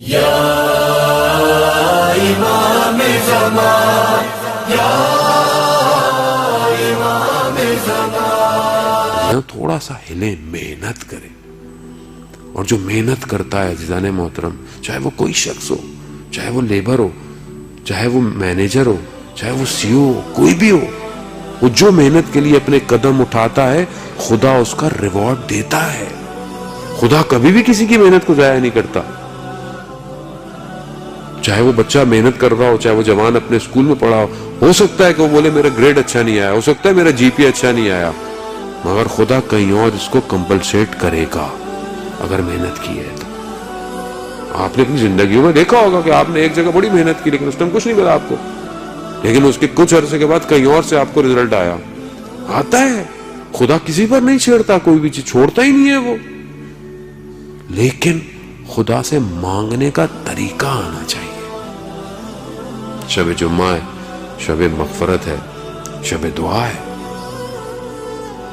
یا امام زمان، یا امام زمان. تھوڑا سا ہلیں، محنت کریں. اور جو محنت کرتا ہے عزیزان محترم، چاہے وہ کوئی شخص ہو، چاہے وہ لیبر ہو، چاہے وہ مینیجر ہو، چاہے وہ سی او ہو، کوئی بھی ہو، وہ جو محنت کے لیے اپنے قدم اٹھاتا ہے خدا اس کا ریوارڈ دیتا ہے. خدا کبھی بھی کسی کی محنت کو ضائع نہیں کرتا. چاہے وہ بچہ محنت کر رہا ہو، چاہے وہ جوان اپنے اسکول میں پڑھا ہو سکتا ہے کہ وہ بولے میرا گریڈ اچھا نہیں آیا، ہو سکتا ہے میرا جی پی اچھا نہیں آیا، مگر خدا کہیں اور اس کو کمپلسیٹ کرے گا اگر محنت کی ہے تو. آپ نے اپنی زندگیوں میں دیکھا ہوگا کہ آپ نے ایک جگہ بڑی محنت کی لیکن اس ٹائم کچھ نہیں ملا آپ کو، لیکن اس کے کچھ عرصے کے بعد کہیں اور سے آپ کو رزلٹ آتا ہے. خدا کسی پر نہیں چھیڑتا، کوئی بھی چیز چھوڑتا ہی نہیں ہے وہ، لیکن خدا سے مانگنے کا طریقہ آنا چاہیے. شب جمعہ ہے، شب مغفرت ہے، شب دعا ہے،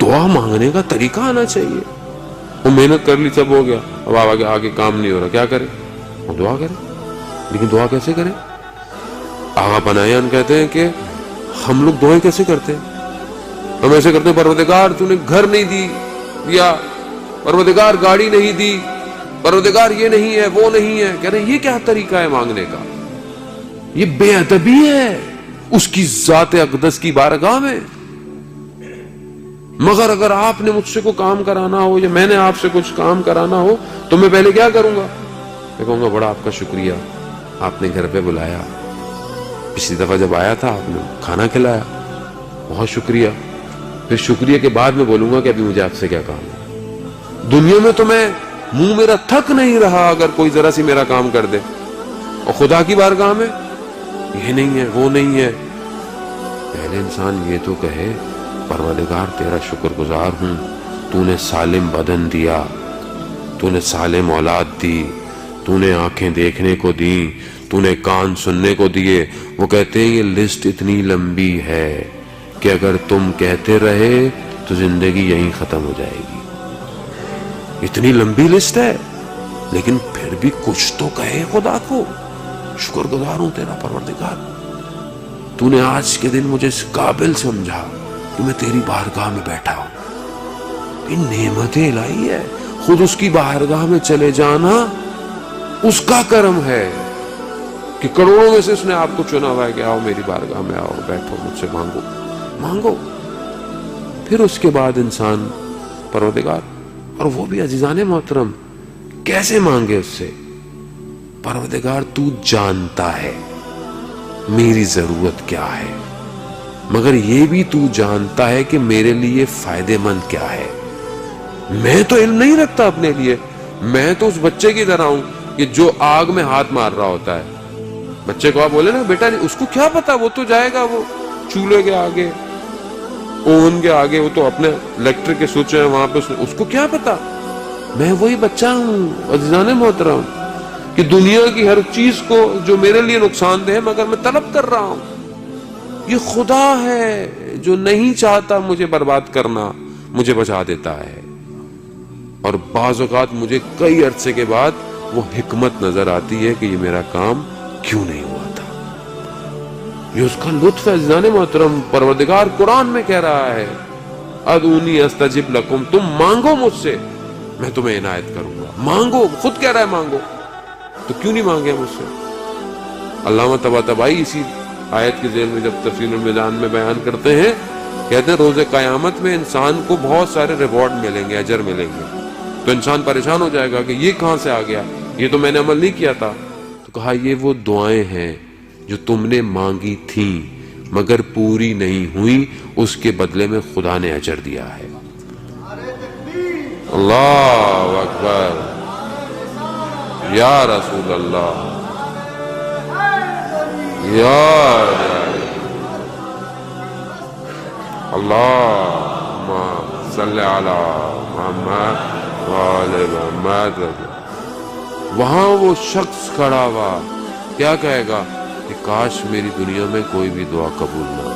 دعا مانگنے کا طریقہ آنا چاہیے. وہ محنت کر لی، سب ہو گیا، اب آگے کام نہیں ہو رہا، کیا کرے؟ وہ دعا کرے. لیکن دعا کیسے کرے؟ آغا پناہیان کہتے ہیں کہ ہم لوگ دعائیں کیسے کرتے ہیں؟ ہم ایسے کرتے ہیں پروردگار تو نے گھر نہیں دیا، پروردگار گاڑی نہیں دی، پروردگار یہ نہیں ہے وہ نہیں ہے. کہہ رہے ہیں یہ کیا طریقہ ہے مانگنے کا؟ یہ بے ادبی ہے اس کی ذات اقدس کی بارگاہ میں. مگر اگر آپ نے مجھ سے کوئی کام کرانا ہو یا میں نے آپ سے کچھ کام کرانا ہو تو میں پہلے کیا کروں گا؟ میں کہوں گا بڑا آپ کا شکریہ، آپ نے گھر پہ بلایا، پچھلی دفعہ جب آیا تھا آپ نے کھانا کھلایا، بہت شکریہ. پھر شکریہ کے بعد میں بولوں گا کہ ابھی مجھے آپ سے کیا کام ہے. دنیا میں تو میں منہ میرا تھک نہیں رہا اگر کوئی ذرا سی میرا کام کر دے، اور خدا کی بارگاہ میں یہ نہیں ہے وہ نہیں ہے. پہلے انسان یہ تو کہے پروردگار تیرا شکر گزار ہوں، تو نے سالم بدن دیا، تو نے سالم اولاد دی، تو نے آنکھیں دیکھنے کو دیں، تو نے کان سننے کو دیے. وہ کہتے ہیں یہ لسٹ اتنی لمبی ہے کہ اگر تم کہتے رہے تو زندگی یہیں ختم ہو جائے گی. اتنی لمبی لسٹ ہے، لیکن پھر بھی کچھ تو کہے خدا کو. شکر گزار ہوں تیرا پروردگار، تو نے آج کے دن مجھے اس قابل سمجھا کہ میں تیری بارگاہ میں بیٹھا ہوں. یہ نعمت الہی ہے. خود اس کی بارگاہ میں چلے جانا اس کا کرم ہے کہ کروڑوں میں سے اس نے آپ کو چنا ہوا ہے کہ آؤ میری بارگاہ میں، آؤ بیٹھو مجھ سے مانگو. پھر اس کے بعد انسان پروردگار، اور وہ بھی عزیزان محترم کیسے مانگے اس سے؟ پروردگار تو جانتا ہے میری ضرورت کیا ہے، مگر یہ بھی تو جانتا ہے کہ میرے لیے فائدے مند کیا ہے. میں تو علم نہیں رکھتا اپنے لیے، میں تو اس بچے کی طرح ہوں کہ جو آگ میں ہاتھ مار رہا ہوتا ہے. بچے کو آپ بولے نا بیٹا نہیں، اس کو کیا پتا، وہ تو جائے گا وہ چولہے کے آگے، اوون کے آگے، وہ تو اپنے الیکٹرک کے سوئچ ہیں وہاں پہ، اس کو کیا پتا. میں وہی بچہ ہوں عزیزان محترم کہ دنیا کی ہر چیز کو جو میرے لیے نقصان دہ ہے مگر میں طلب کر رہا ہوں. یہ خدا ہے جو نہیں چاہتا مجھے برباد کرنا، مجھے بچا دیتا ہے. اور بعض اوقات مجھے کئی عرصے کے بعد وہ حکمت نظر آتی ہے کہ یہ میرا کام کیوں نہیں ہوا تھا. یہ اس کا لطف ہے عزیزان محترم. پروردگار قرآن میں کہہ رہا ہے ادعونی استجب لکم، تم مانگو مجھ سے میں تمہیں عنایت کروں گا. مانگو، خود کہہ رہا ہے مانگو، تو کیوں نہیں مانگے مجھ سے؟ علامہ طباطبائی اسی آیت کے ذیل میں جب تفسیر المیزان میں بیان کرتے ہیں، کہتے ہیں روز قیامت میں انسان کو بہت سارے ریوارڈ ملیں گے، اجر ملیں گے. تو انسان پریشان ہو جائے گا کہ یہ کہاں سے آ گیا، یہ تو میں نے عمل نہیں کیا تھا. تو کہا یہ وہ دعائیں ہیں جو تم نے مانگی تھیں مگر پوری نہیں ہوئی، اس کے بدلے میں خدا نے اجر دیا ہے. اللہ اکبر، یا رسول اللہ، یا اللہم صلی علی محمد وآل محمد. وہاں وہ شخص کھڑا ہوا کیا کہے گا کہ کاش میری دنیا میں کوئی بھی دعا قبول نہ ہو.